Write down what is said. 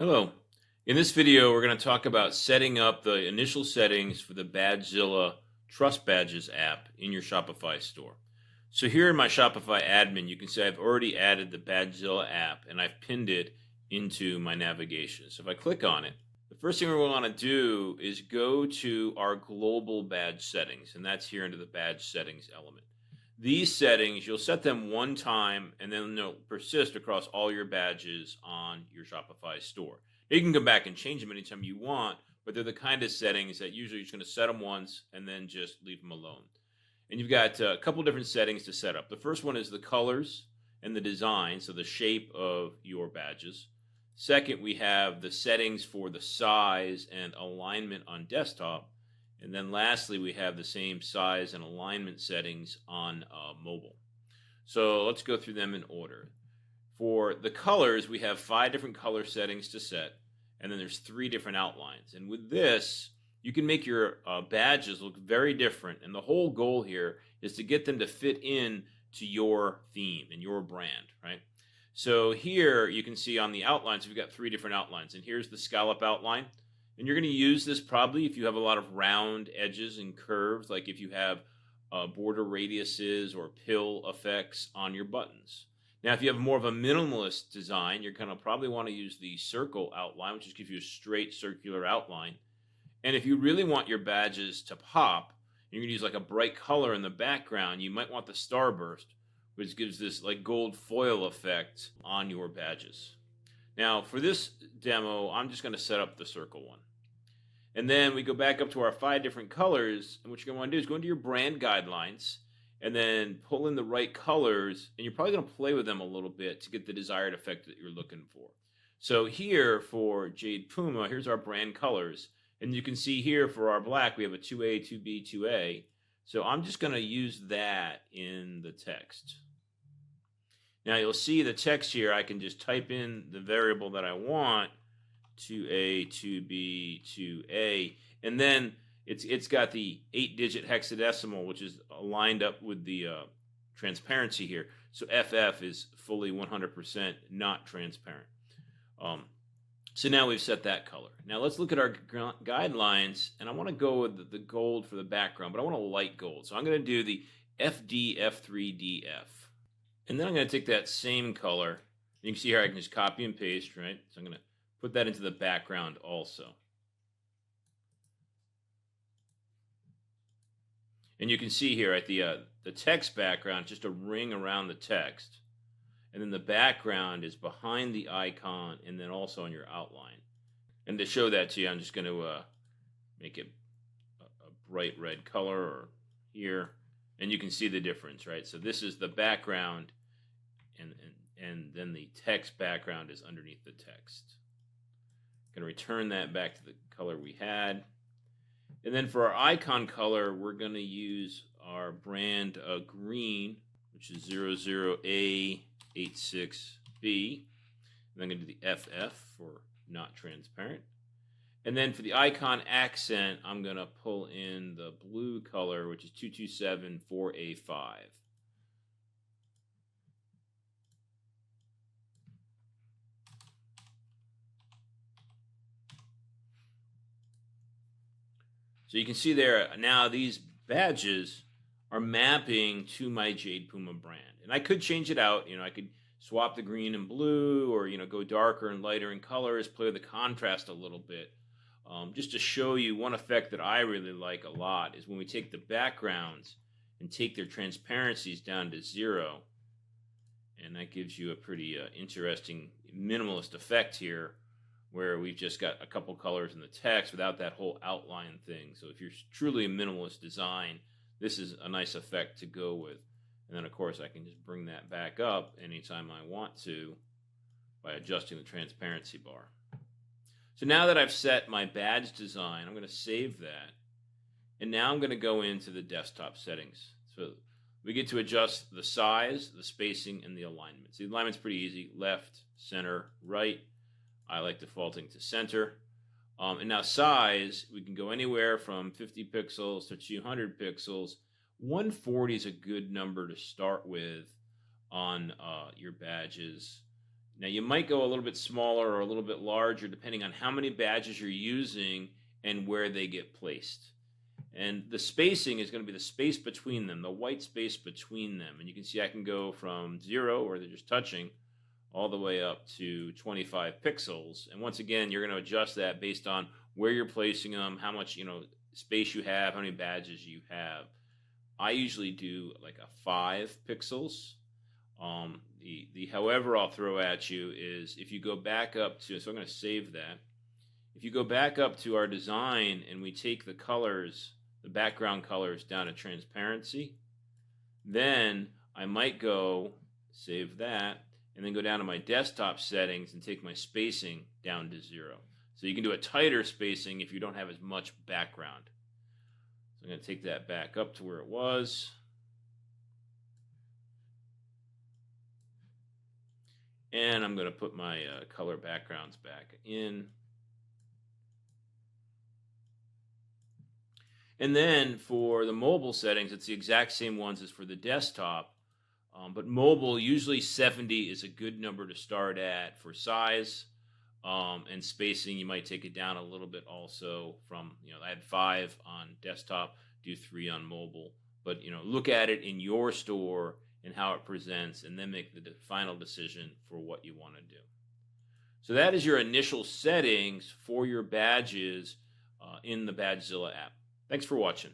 Hello. In this video, we're going to talk about setting up the initial settings for the Badgezilla Trust Badges app in your Shopify store. So here in my Shopify admin, you can see I've already added the Badgezilla app and I've pinned it into my navigation. So if I click on it, the first thing we want to do is go to our global badge settings, and that's here under the badge settings element. These settings, you'll set them one time and then they'll persist across all your badges on your Shopify store. Now, you can go back and change them anytime you want, but they're the kind of settings that usually you're just going to set them once and then just leave them alone. And you've got a couple different settings to set up. The first one is the colors and the design, so the shape of your badges. Second, we have the settings for the size and alignment on desktop. And then lastly, we have the same size and alignment settings on mobile. So let's go through them in order. For the colors, we have 5 different color settings to set, and then there's 3 different outlines. And with this, you can make your badges look very different. And the whole goal here is to get them to fit in to your theme and your brand, right? So here you can see on the outlines, we've got 3 different outlines. And here's the scallop outline. And you're going to use this probably if you have a lot of round edges and curves, like if you have border radiuses or pill effects on your buttons. Now, if you have more of a minimalist design, you're going to probably want to use the circle outline, which just gives you a straight circular outline. And if you really want your badges to pop, you're going to use like a bright color in the background, you might want the starburst, which gives this like gold foil effect on your badges. Now, for this demo, I'm just going to set up the circle one. And then we go back up to our 5 different colors. And what you're going to want to do is go into your brand guidelines and then pull in the right colors. And you're probably going to play with them a little bit to get the desired effect that you're looking for. So here for Jade Puma, here's our brand colors. And you can see here for our black, we have a 2A, 2B, 2A. So I'm just going to use that in the text. Now you'll see the text here, I can just type in the variable that I want, 2A, 2B, 2A, and then it's got the 8-digit hexadecimal, which is lined up with the transparency here. So FF is fully 100% not transparent. So now we've set that color. Now let's look at our guidelines, and I want to go with the gold for the background, but I want a light gold. So I'm going to do the FD, F3, DF. And then I'm going to take that same color. You can see here I can just copy and paste, right? So I'm going to put that into the background also. And you can see here at the text background, just a ring around the text. And then the background is behind the icon and then also on your outline. And to show that to you, I'm just going to make it a bright red color or here. And you can see the difference, right? So this is the background, and then the text background is underneath the text. I'm going to return that back to the color we had. And then for our icon color, we're going to use our brand green, which is 00A86B. And I'm going to do the FF for not transparent. And then for the icon accent, I'm going to pull in the blue color, which is 2274A5. So you can see there, now these badges are mapping to my Jade Puma brand. And I could change it out. I could swap the green and blue, or, go darker and lighter in colors, play with the contrast a little bit. Just to show you one effect that I really like a lot is when we take the backgrounds and take their transparencies down to 0. And that gives you a pretty interesting minimalist effect here, where we've just got a couple colors in the text without that whole outline thing. So if you're truly a minimalist design, this is a nice effect to go with. And then, of course, I can just bring that back up anytime I want to by adjusting the transparency bar. So now that I've set my badge design, I'm going to save that. And now I'm going to go into the desktop settings. So we get to adjust the size, the spacing, and the alignment. So the alignment's pretty easy. Left, center, right. I like defaulting to center. And now size, we can go anywhere from 50 pixels to 200 pixels. 140 is a good number to start with on your badges. Now you might go a little bit smaller or a little bit larger depending on how many badges you're using and where they get placed. And the spacing is going to be the space between them, the white space between them. And you can see I can go from 0, where they're just touching, all the way up to 25 pixels. And once again, you're going to adjust that based on where you're placing them, how much space you have, how many badges you have. I usually do like a 5 pixels. The however I'll throw at you is if you go back up to, so I'm going to save that. If you go back up to our design and we take the colors, the background colors down to transparency, then I might go save that and then go down to my desktop settings and take my spacing down to 0. So you can do a tighter spacing if you don't have as much background. So I'm going to take that back up to where it was. And I'm going to put my color backgrounds back in. And then for the mobile settings, it's the exact same ones as for the desktop. But mobile, usually 70 is a good number to start at for size. And spacing, you might take it down a little bit also from, I had 5 on desktop, do 3 on mobile. But, look at it in your store and how it presents, and then make the final decision for what you want to do. So that is your initial settings for your badges in the Badgezilla app. Thanks for watching.